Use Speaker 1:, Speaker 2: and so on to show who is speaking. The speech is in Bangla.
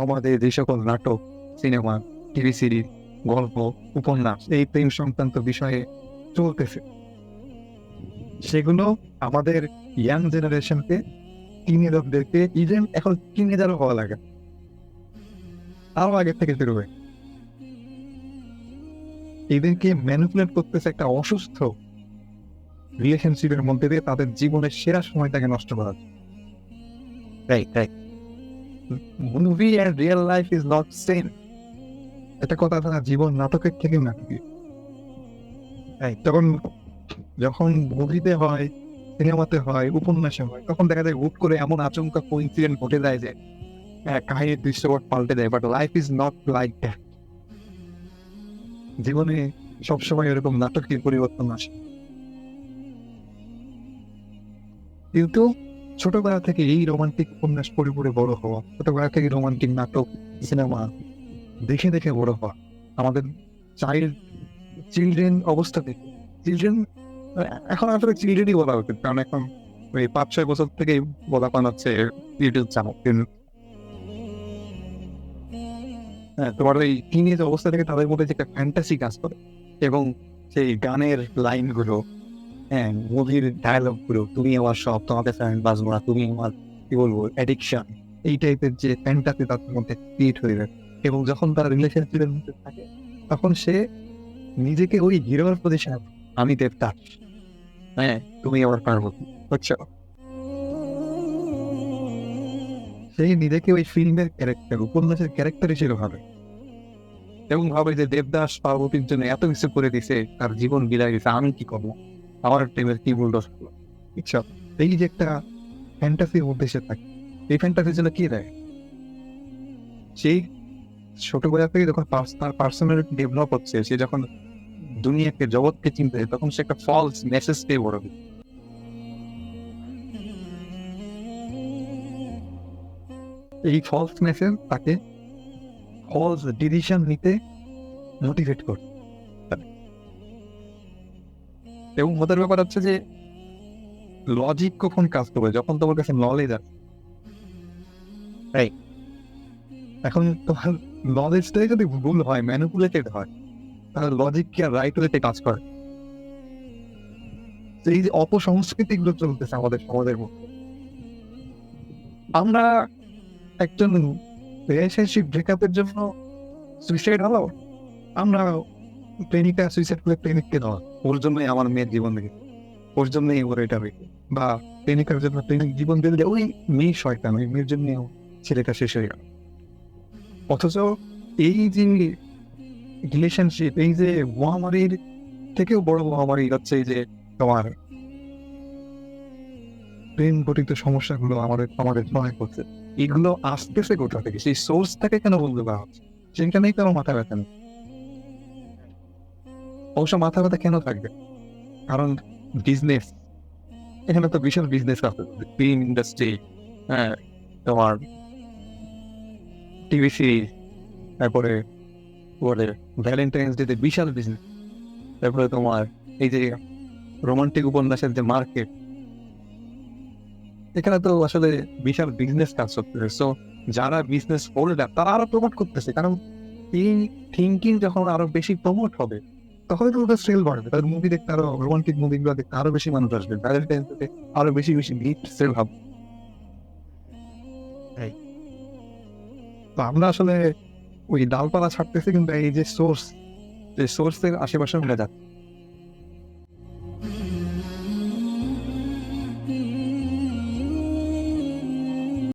Speaker 1: আমাদের যে সকল নাটক, সিনেমা, টিভি সিরিজ, গল্প, উপন্যাস এই প্রেম সংক্রান্ত বিষয়ে চলতেছে, সেগুলো আমাদের ইয়াং জেনারেশনকে, টিনেজারদেরকে, ইভেন এখন টিনেজারও হওয়া লাগে, আরো আগে থেকে শুরু হয়, এদেরকে ম্যানিপুলেট করতেছে একটা অসুস্থ রিলেশনশিপের মধ্যে দিয়ে তাদের জীবনের সেরা সময়টাকে নষ্ট করার। Right, right. Movie and real life is not same. এটা কথা তারা জীবন নাটকের থেকেও নাটকীয়। যখন যখন মুভিতে হয়, সিনেমাতে হয়, উপন্যাসে হয়, তখন দেখা যায় হুট করে এমন আচমকা কোইন্সিডেন্ট ঘটে যায় যে কাহিনীর দৃশ্যপট পাল্টে যায়। But life is not like that. জীবনে সবসময় এরকম নাটকীয় পরিবর্তন আসে। কিন্তু ছোটবেলা থেকে এই রোমান্টিক উপন্যাস পড়ে পড়ে বড় হওয়া, ছোটবেলা থেকে রোমান্টিক নাটক, সিনেমা দেখে দেখে বড় হওয়া, আমাদের চিলড্রেন অবস্থা থেকে, চিলড্রেন এখন আসলে চিলড্রেনই বলা উচিত, কারণ এখন ওই 5-6 বছর থেকেই বলা পান হচ্ছে ইউটিউব চ্যানেল। হ্যাঁ, তোমার ওই টিনেজ অবস্থা থেকে তাদের মধ্যে যে একটা ফ্যান্টাসি কাজ করে, এবং সেই গানের লাইনগুলো, হ্যাঁ, মুভির ডায়লগ গুলো, তুমি আমার সব, তোমাকে ফ্যান বাজবো না, তুমি আমার কি বলবো অ্যাডিকশন, এই টাইপের যে ফ্যান্টাসি তাদের মধ্যে ক্রিয়েট হয়ে যায়। এবং যখন তারা রিলেশনশিপের মধ্যে থাকে, তখন সে নিজেকে ওই হিরোর পজিশন, আমি দেবদাস, হ্যাঁ তুমি আমার পার্বতী, বুঝছো, সেই নিজেকে ওই ফিল্মের ক্যারেক্টার, উপন্যাসের ক্যারেক্টার হিসেবে ভাবে, এবং ভাবে যে দেবদাস পার্বতীর জন্য এত কিছু করে দিছে, তার জীবন বিলায় দিছে, আমি কি করবো, আমার টিমের কি ভুল দোষ হলো, বুঝছো। এই যে একটা ফ্যান্টাসির মধ্যে সে থাকে, এই ফ্যান্টাসির জন্য কি দেয়, সেই ছোটবেলা থেকে যখন তার পার্সোনালিটি ডেভেলপ হচ্ছে, সে যখন দুনিয়াকে, জগৎকে চিনতে, তখন সে একটা ফলস মেসেজ পেয়ে বড় হয়। এই ফলস মেসেজ তাকে ফলস ডিসিশন নিতে মোটিভেট করে। এবং ওদের ব্যাপার হচ্ছে যে লজিক কখন কাজ করবে, যখন তোমার কাছে নলেজ আছে। রাইট। এখন তোমার নলেজটাই যদি ভুল হয়, ম্যানিপুলেটেড হয়, তাহলে লজিক কি আর রাইট ওয়েতে কাজ করে? এই যে অপসংস্কৃতি গুলো চলতেছে আমাদের সমাজের মধ্যে, আমরা একজন রিলেশনশিপ ব্রেকআপের জন্য সুইসাইড হলো, আমরা প্রেমিকা সুইসাইড করে প্রেমিককে দেওয়া, ওর জন্যই আমার মেয়ের জীবন দেখে, ওর জন্যই ওর এটা হয়েছে, বা প্রেমিকার জন্য প্রেমিক জীবন দিলে ওই মেয়ে শয়তান, ওই মেয়ের জন্য ছেলেটা শেষ হয়ে গেল। অথচ এই যে রিলেশনশিপ, এই যে মহামারীর থেকেও বড় মহামারী হচ্ছে এই যে তোমার প্রেম ঘটিত সমস্যাগুলো আমাদের আমাদের মনে করছে, এগুলো আসতেছে কোথা থেকে, সেই সোর্সটাকে কেন বলতে পারা হচ্ছে, সেখানেই কেন মাথা ব্যথা নেই। অবশ্য মাথা ব্যথা কেন থাকবে, কারণ বিজনেস, এখানে তো বিশাল বিজনেস আছে, ফিল্ম ইন্ডাস্ট্রি, হ্যাঁ, তোমার টিভি সিরিজ, তারপরে বলে ভ্যালেন্টাইন্স ডে বিশাল বিজনেস, তারপরে তোমার এই যে রোমান্টিক উপন্যাসের যে মার্কেট, এখানে তো আসলে বিশাল বিজনেস কাজ করতেছে। সো যারা বিজনেস হোল্ডার তারা আরো প্রমোট করতেছে, কারণ এই থিঙ্কিং যখন আরো বেশি প্রমোট হবে, তখন তো ওদের সেল বাড়বে, তাদের মুভি দেখতে, আরো রোমান্টিক মুভিগুলো দেখতে আরো বেশি মানুষ আসবে, ভ্যালেন্টাইন্স ডে আরো বেশি বেশি হিট সেল হবে। তো আমরা আসলে ওই ডালপালা ছাড়তেছি, কিন্তু এই যে সোর্স, যে সোর্সের আশেপাশে আমরা যাচ্ছি।